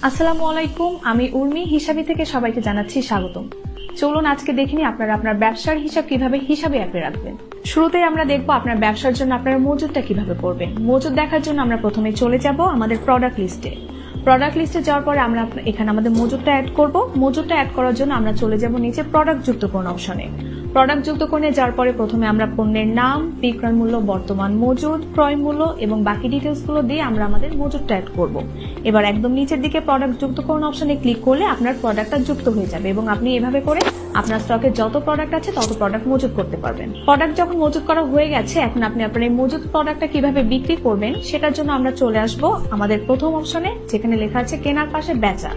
আসসালামু আলাইকুম, আমি উর্মি হিসাবি থেকে সবাইকে জানাচ্ছি স্বাগতম। চলুন আজকে দেখিনি আপনারা আপনার ব্যবসার হিসাব কিভাবে হিসাবে অ্যাপে রাখবেন। শুরুতেই আমরা দেখবো আপনার ব্যবসার জন্য আপনারা মজুদটা কিভাবে করবেন। মজুদ দেখার জন্য আমরা প্রথমে চলে যাব আমাদের প্রোডাক্ট লিস্টে। প্রোডাক্ট লিস্টে যাওয়ার পরে আমরা এখানে আমাদের মজুদটা অ্যাড করব। মজুদটা অ্যাড করার জন্য আমরা চলে যাব নিচে প্রোডাক্ট যুক্ত করুন অপশনে। প্রোডাক্ট যুক্ত করে যাওয়ার পরে প্রথমে আমরা পণ্যের নাম, বিক্রয় মূল্য, বর্তমান মজুদ, ক্রয় মূল্য এবং বাকি ডিটেলস গুলো দিয়ে আমরা আমাদের মজুদটা অ্যাড করব। এবার একদম নিচের দিকে প্রোডাক্ট যুক্ত করুন অপশনে ক্লিক করলে আপনার প্রোডাক্টটা যুক্ত হয়ে যাবে এবং আপনি এভাবে করে আপনার স্টকে যত প্রোডাক্ট আছে তত প্রোডাক্ট মজুদ করতে পারবেন। প্রোডাক্ট যখন মজুদ করা হয়ে গেছে, এখন আপনি আপনার এই মজুদ প্রোডাক্টটা কিভাবে বিক্রি করবেন সেটার জন্য আমরা চলে আসব আমাদের প্রথম অপশনে, যেখানে লেখা আছে কেনার পাশে বেচা।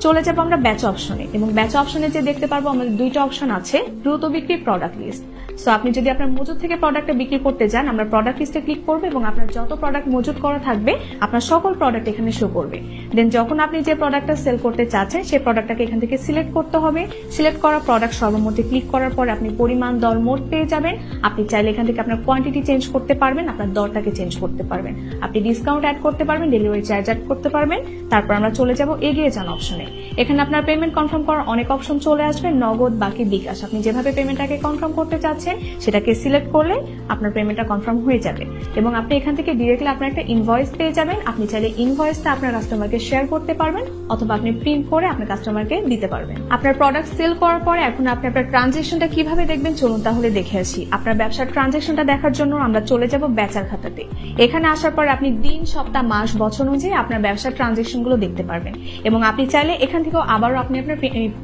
চলে যাবো আমরা বেচা অপশনে এবং বেচা অপশনে যে দেখতে পারবো আমাদের দুইটা অপশন আছে, দ্রুত বিক্রি, প্রোডাক্ট লিস্ট। সো আপনি যদি আপনার মজুদ থেকে প্রোডাক্টটা বিক্রি করতে চান, আমরা প্রোডাক্ট লিস্টে ক্লিক করবো এবং আপনার যত প্রোডাক্ট মজুদ করা থাকবে আপনার সকল প্রোডাক্ট এখানে শো করবে। দেন যখন আপনি যে প্রোডাক্টটা সেল করতে চাচ্ছেন সেই প্রোডাক্টটাকে এখান থেকে সিলেক্ট করতে হবে। সিলেক্ট করা প্রোডাক্ট সর্বমোটে ক্লিক করার পর আপনি পরিমাণ, দর, মোট পেয়ে যাবেন। আপনি চাইলে এখান থেকে আপনার কোয়ান্টিটি চেঞ্জ করতে পারবেন, আপনার দরটাকে চেঞ্জ করতে পারবেন, আপনি ডিসকাউন্ট অ্যাড করতে পারবেন, ডেলিভারি চার্জ অ্যাড করতে পারবেন। তারপর আমরা চলে যাব এগিয়ে যান অপশনে। এখানে আপনার পেমেন্ট কনফার্ম করার অনেক অপশন চলে আসবে, নগদ, বাকি, বিকাশ। আপনি যেভাবে পেমেন্টটাকে কনফার্ম করতে চাচ্ছেন সেটাকে সিলেক্ট করলে আপনার পেমেন্টটা কনফার্ম হয়ে যাবে এবং আপনি এখান থেকে ডিরেক্টলি আপনার একটা ইনভয়েস পেয়ে যাবেন। আপনি চাইলে ইনভয়েসটা আপনার কাস্টমারকে শেয়ার করতে পারবেন অথবা আপনি প্রিন্ট করে আপনার কাস্টমারকে দিতে পারবেন। আপনার প্রোডাক্ট সেল করার পরে এখন আপনি আপনার ট্রানজেকশনটা কিভাবে দেখবেন চলুন তাহলে দেখে আসি। আপনার ব্যবসার ট্রানজেকশনটা দেখার জন্য আমরা চলে যাব বেচার খাতাতে। এখানে আসার পর আপনি দিন, সপ্তাহ, মাস, বছর অনুযায়ী আপনার ব্যবসার ট্রানজেকশন গুলো দেখতে পারবেন এবং আপনি চাইলে এখান থেকেও আবারও আপনি আপনার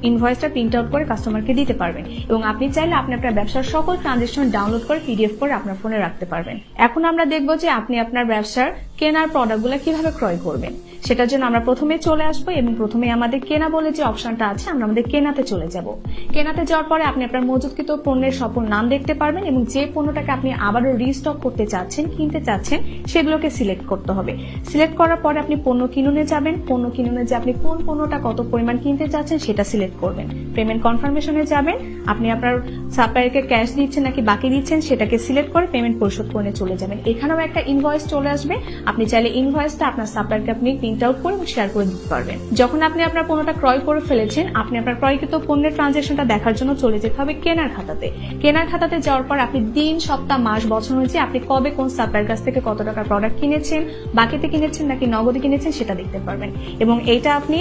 ইনভয়েসটা প্রিন্ট আউট করে কাস্টমারকে দিতে পারবেন এবং আপনি চাইলে আপনি আপনার ব্যবসার সকল ট্রানজেকশন ডাউনলোড করে পিডিএফ করে আপনার ফোনে রাখতে পারবেন। এখন আমরা দেখব যে আপনি আপনার ব্যবসার কেনার প্রোডাক্টগুলো কিভাবে ক্রয় করবেন। সেটার জন্য আমরা প্রথমে চলে আসবো এবং প্রথমে আমাদের কেনা বলে যে অপশনটা আছে আমরা আমাদের কেনাতে চলে যাব। কেনাতে যাওয়ার পরে আপনি আপনার মজুদকৃত পণ্যের সকল নাম দেখতে পারবেন এবং যে পণ্যটাকে আপনি আবারও রিস্টক করতে চাচ্ছেন, কিনতে চাচ্ছেন, সেগুলোকে সিলেক্ট করতে হবে। সিলেক্ট করার পরে আপনি পণ্য কিনুনে যাবেন। পণ্য কিনুনে যে আপনি কোন পণ্যটা কত পরিমাণ কিনতে চাচ্ছেন সেটা সিলেক্ট করবেন। পেমেন্ট কনফার্মেশনে যাবেন, আপনি আপনার সাপ্লায়ারকে ক্যাশ দিচ্ছেন নাকি বাকি দিচ্ছেন সেটাকে সিলেক্ট করে পেমেন্ট পরিশোধ করে চলে যাবেন। এখানেও একটা ইনভয়েস চলে আসবে, আপনি চাইলে ইনভয়েসটা আপনার সাপ্লায়ারকে আপনি প্রিন্ট আউট করে শেয়ার করে দিতে পারবেন। যখন আপনি আপনার পণ্যটা ক্রয় করে ফেলেছেন, আপনি আপনার ক্রয়কৃত পণ্যের ট্রানজেকশনটা দেখার জন্য চলে যেতে হবে কেনার খাতাতে। কেনার খাতাতে যাওয়ার পর আপনি দিন, সপ্তাহ, মাস, বছর অনুযায়ী আপনি কবে কোন সাপ্লায়ার কাছ থেকে কত টাকার প্রোডাক্ট কিনেছেন, বাকিতে কিনেছেন নাকি নগদে কিনেছেন সেটা দেখতে পারবেন এবং এইটা আপনি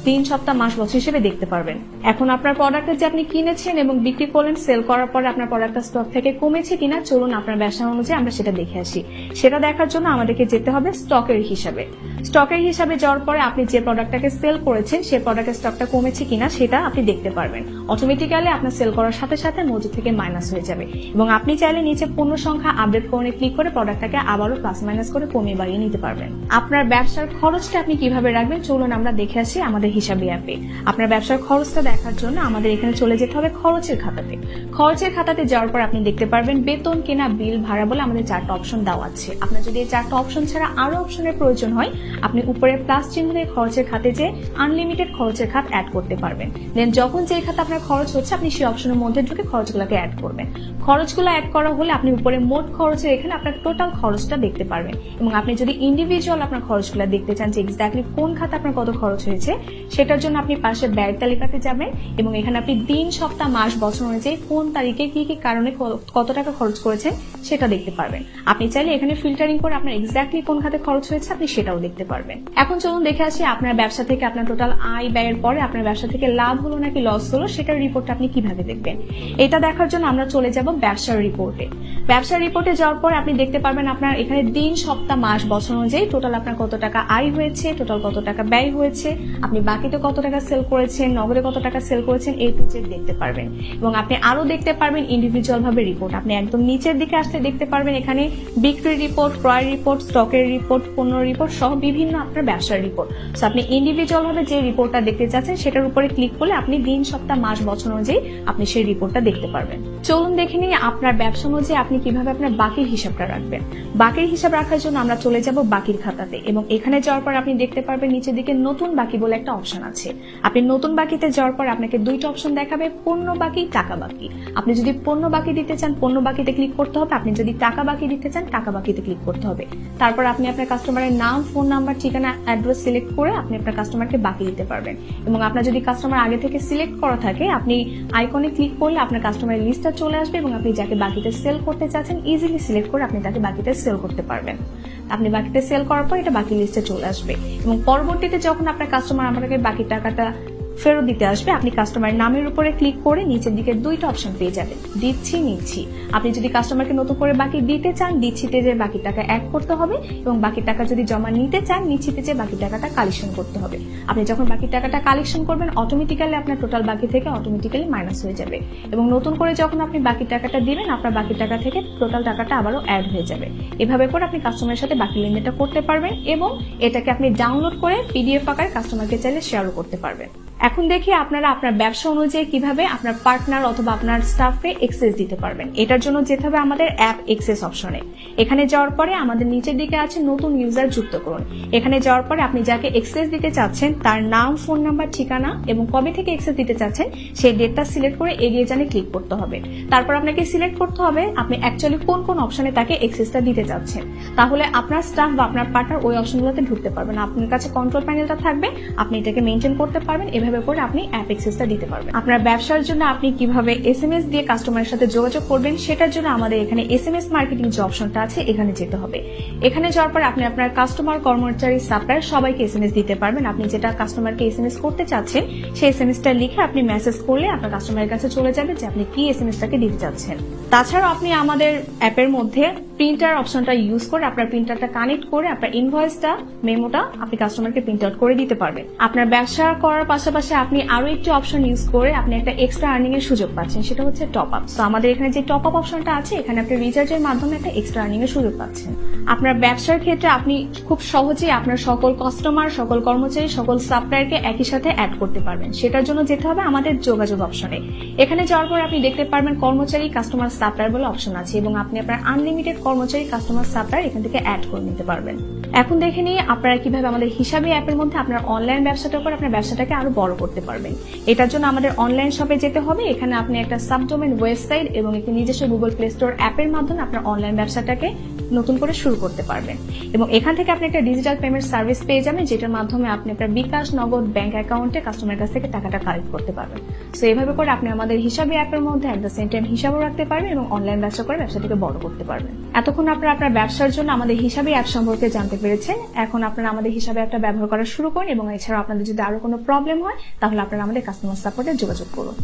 দিন, সপ্তাহ, মাস, বছর হিসেবে দেখতে পারবেন। এখন আপনার প্রোডাক্টটা যে আপনি কিনেছেন এবং বিক্রি করলেন, সেল করার পরে আপনার প্রোডাক্টটা স্টক থেকে কমেছে কিনা চলুন আপনার ব্যবসা অনুযায়ী আমরা সেটা দেখে আসি। সেটা দেখার জন্য আমাদেরকে যেতে হবে স্টকের হিসাবে। স্টকের হিসাবে যাওয়ার পরে আপনি যে প্রোডাক্টটাকে সেল করেছেন সেই প্রোডাক্টের স্টকটা কমেছে কিনা সেটা আপনি দেখতে পারবেন। অটোমেটিক্যালি আপনার সেল করার সাথে সাথে মজুদ থেকে মাইনাস হয়ে যাবে এবং আপনি চাইলে নিচে পণ্য সংখ্যা আপডেট করে ক্লিক করে প্রোডাক্টটাকে আবারও প্লাস মাইনাস করে কমিয়ে বাড়িয়ে নিতে পারবেন। আপনার ব্যবসার খরচটা আপনি কিভাবে রাখবেন চলুন আমরা দেখে আসি আমাদের হিসাবি অ্যাপে। আপনার ব্যবসার খরচটা দেখার জন্য আমাদের এখানে চলে যেতে হবে খরচের খাতাতে। খরচের খাতাতে যাওয়ার পর আপনি দেখতে পারবেন বেতন, কেনা, বিল, ভাড়া বলে আমাদের 4টা অপশন দেওয়া আছে। আপনার যদি এই 4টা অপশন ছাড়া আরো অপশনের প্রয়োজন হয়, আপনি উপরে প্লাস চিহ্ন দিয়ে খরচের খাতে যে আনলিমিটেড খরচের খাত অ্যাড করতে পারবেন। দেন যখন যে খাতে আপনার খরচ হচ্ছে আপনি সেই অপশনের মধ্যে ঢুকে খরচগুলোকে অ্যাড করবেন। খরচগুলো অ্যাড করা হলে আপনি উপরে মোট খরচের এখানে আপনার টোটাল খরচটা দেখতে পারবেন এবং আপনি যদি ইন্ডিভিজুয়াল আপনার খরচগুলো দেখতে চান যে এক্স্যাক্টলি কোন খাতে আপনার কত খরচ হয়েছে সেটার জন্য আপনি পাশে ব্যয়ের তালিকাতে যাবেন এবং এখানে আপনি দিন, সপ্তাহ, মাস, বছর অনুযায়ী কোন তারিখে কি কি কারণে কত টাকা খরচ করেছেন সেটা দেখতে পারবেন। আপনি চাইলে এখানে ফিল্টারিং করে আপনার এক্স্যাক্টলি কোন খাতে খরচ হয়েছে আপনি সেটাও দেখতে পারবেন। এখন চলুন দেখে আসি আপনার ব্যবসা থেকে আপনার টোটাল আয় ব্যয়ের পরে আপনার ব্যবসা থেকে লাভ হলো নাকি লস হলো সেটার রিপোর্টটা আপনি কিভাবে দেখবেন। এটা দেখার জন্য আমরা চলে যাব ব্যবসার রিপোর্টে। ব্যবসার রিপোর্টে যাওয়ার পর আপনি দেখতে পারবেন আপনার এখানে দিন, সপ্তাহ, মাস, বছর অনুযায়ী টোটাল আপনার কত টাকা আয় হয়েছে, টোটাল কত টাকা ব্যয় হয়েছে, আপনি বাকিতে কত টাকা সেল করেছেন, নগদে কত টাকা সেল করেছেন, A to Z দেখতে পারবেন এবং আপনি আরো দেখতে পারবেন ইন্ডিভিজুয়াল ভাবে রিপোর্ট। আপনি একদম নিচের দিকে আসলে দেখতে পারবেন এখানে বিক্রির রিপোর্ট, ক্রয় রিপোর্ট, স্টকের রিপোর্ট, পণ্য রিপোর্ট সহ বিভিন্ন আপনার ব্যবসার রিপোর্ট। সো আপনি ইন্ডিভিজুয়াল ভাবে যে রিপোর্টটা দেখতে চাচ্ছেন সেটার উপরে ক্লিক করলে আপনি দিন, সপ্তাহ, মাস, বছর অনুযায়ী আপনি সেই রিপোর্টটা দেখতে পারবেন। চলুন দেখে নিই আপনার ব্যবসা অনুযায়ী আপনি কিভাবে আপনার বাকির হিসাবটা রাখবেন। বাকির হিসাব রাখার জন্য আমরা চলে যাব বাকির খাতাতে এবং এখানে যাওয়ার পর আপনি দেখতে পারবেন নিচের দিকে নতুন বাকি বলে একটা অপশন আছে। আপনি নতুন বাকিতে যাওয়ার পর আপনাকে দুইটা অপশন দেখাবে, পণ্য বাকি, টাকা বাকি। আপনি যদি পণ্য বাকি দিতে চান পণ্য বাকিতে ক্লিক করতে হবে, আপনি যদি টাকা বাকি দিতে চান টাকা বাকিতে ক্লিক করতে হবে। তারপর আপনি আপনার কাস্টমারের নাম, ফোন নাম্বার নাম্বার, ঠিকানা, অ্যাড্রেস সিলেক্ট করে আপনি আপনার কাস্টমারকে বাকি দিতে পারবেন। এবং আপনার যদি কাস্টমার আগে থেকে সিলেক্ট করা থাকে, আপনি আইকনে ক্লিক করলে আপনার কাস্টমারের লিস্টটা চলে আসবে এবং আপনি যাকে বাকিতে সেল করতে চাচ্ছেন ইজিলি সিলেক্ট করে আপনি তাকে বাকিতে সেল করতে পারবেন। আপনি বাকিতে সেল করার পর এটা বাকি লিস্টে চলে আসবে এবং পরবর্তীতে যখন আপনার কাস্টমার আপনাকে বাকি টাকাটা ফেরত দিতে আসবে, আপনি কাস্টমারের নামের উপরে ক্লিক করে নিচের দিকে দুইটা অপশন পেয়ে যাবেন, দিচ্ছি, নিচ্ছি। আপনি যদি কাস্টমারকে নতুন করে বাকি দিতে চান, দিচ্ছিতে যে বাকি টাকা অ্যাড করতে হবে, এবং বাকি টাকা যদি জমা নিতে চান, নিচ্ছিতে যে বাকি টাকাটা কালেকশন করতে হবে। আপনি যখন বাকি টাকাটা কালেকশন করবেন, অটোমেটিক্যালি আপনার টোটাল বাকি থেকে অটোমেটিক্যালি মাইনাস হয়ে যাবে এবং নতুন করে যখন আপনি বাকি টাকাটা দিবেন, আপনার বাকি টাকা থেকে টোটাল টাকাটা আবারও অ্যাড হয়ে যাবে। এভাবে করে আপনি কাস্টমারের সাথে বাকি লেনদেনটা করতে পারবেন এবং এটাকে আপনি ডাউনলোড করে পিডিএফ আকারে কাস্টমারকে চাইলে শেয়ারও করতে পারবেন। এখন দেখি আপনারা আপনার ব্যবসা অনুযায়ী কিভাবে আপনার পার্টনার অথবা আপনার স্টাফকে এক্সেস দিতে পারবেন। এটার জন্য যেতে হবে আমাদের অ্যাপ এক্সেস অপশনে। এখানে যাওয়ার পরে আমাদের নিচের দিকে আছে নতুন ইউজার যুক্ত করুন। এখানে যাওয়ার পরে আপনি যাকে এক্সেস দিতে চাচ্ছেন তার নাম, ফোন নাম্বার, ঠিকানা এবং কবে থেকে এক্সেস দিতে চাচ্ছেন সেই ডেটটা সিলেক্ট করে এগিয়ে জানে ক্লিক করতে হবে। তারপর আপনাকে সিলেক্ট করতে হবে আপনি অ্যাকচুয়ালি কোন কোন অপশনে তাকে এক্সেসটা দিতে চাচ্ছেন। তাহলে আপনার স্টাফ বা আপনার পার্টনার ওই অপশনগুলোতে ঢুকতে পারবেন। আপনার কাছে কন্ট্রোল প্যানেলটা থাকবে, আপনি এটাকে মেনটেন করতে পারবেন। এভাবে করে আপনি অ্যাপ এক্সেসটা দিতে পারবেন। আপনার ব্যবসার জন্য আপনি কিভাবে এসএমএস দিয়ে কাস্টমারের সাথে যোগাযোগ করবেন সেটার জন্য আমাদের এখানে এসএমএস মার্কেটিং যে অপশনটা আছে এখানে যেতে হবে। এখানে যাওয়ার পর আপনি আপনার কাস্টমার, কর্মচারী, সাপ্লায়ার সবাইকে এসএমএস দিতে পারবেন। আপনি যেটা কাস্টমারকে এসএমএস করতে চাচ্ছেন সেই এসএমএসটা লিখে আপনি মেসেজ করলে আপনার কাস্টমারের কাছে চলে যাবে যে আপনি কি এসএমএসটাকে দিতে চাচ্ছেন। তাছাড়াও আপনি আমাদের অ্যাপের মধ্যে প্রিন্টার অপশনটা ইউজ করে আপনার প্রিন্টারটা কানেক্ট করে আপনার ইনভয়েসটা, মেমোটা আপনি কাস্টমারকে প্রিন্ট আউট করে দিতে পারবেন। আপনার ব্যবসা করার পাশাপাশি আপনি আরো একটি অপশন ইউজ করে আপনি একটা এক্সট্রা আর্নিং এর সুযোগ পাচ্ছেন, সেটা হচ্ছে টপ আপ। তো আমাদের এখানে যে টপ আপ অপশনটা আছে এখানে আপনি রিচার্জের মাধ্যমে একটা এক্সট্রা আর্নিং এর সুযোগ পাচ্ছেন। আপনার ব্যবসার ক্ষেত্রে আপনি খুব সহজেই আপনার সকল কাস্টমার, সকল কর্মচারী, সকল সাপ্লায়ারকে একই সাথে অ্যাড করতে পারবেন। সেটার জন্য যেতে হবে আমাদের যোগাযোগ অপশনে। এখানে যাওয়ার পর আপনি দেখতে পারবেন কর্মচারী, কাস্টমার, সাপ্লায়ার বলে অপশন আছে এবং আপনি আপনার আনলিমিটেড কর্মচারী, কাস্টমার, সাপ্লায়ার এখান থেকে অ্যাড করে নিতে পারবেন। এখন দেখে নিয়ে আপনারা কিভাবে আমাদের হিসাবি অ্যাপের মধ্যে আপনার অনলাইন ব্যবসাটার উপর আপনার ব্যবসাটাকে আরো বড় করতে পারবেন। এটার জন্য আমাদের অনলাইন শপে যেতে হবে। এখানে আপনি একটা সাবডোমেন ওয়েবসাইট এবং একটি নিজস্ব গুগল প্লে স্টোর অ্যাপের মাধ্যমে আপনার অনলাইন ব্যবসাটাকে নতুন করে শুরু করতে পারবেন এবং এখান থেকে আপনি একটা ডিজিটাল পেমেন্ট সার্ভিস পেয়ে যাবেন যেটার মাধ্যমে আপনি আপনার বিকাশ, নগদ, ব্যাংক অ্যাকাউন্টে কাস্টমারের কাছ থেকে টাকাটা কালেক্ট করতে পারবেন। সো এইভাবে করে আপনি আমাদের হিসাবি অ্যাপের মধ্যে এট দ্য সেম টাইম হিসাবও রাখতে পারবেন এবং অনলাইন ব্যবসা করে ব্যবসাটাকে বড় করতে পারবেন। এতক্ষণ আপনারা আপনার ব্যবসার জন্য আমাদের হিসাবি অ্যাপ সম্পর্কে জানতে পেরেছেন। এখন আপনারা আমাদের হিসাবে অ্যাপটা ব্যবহার করা শুরু করুন এবং এছাড়াও আপনাদের যদি আরো কোনো প্রবলেম হয় তাহলে আপনারা আমাদের কাস্টমার সাপোর্টে যোগাযোগ করুন।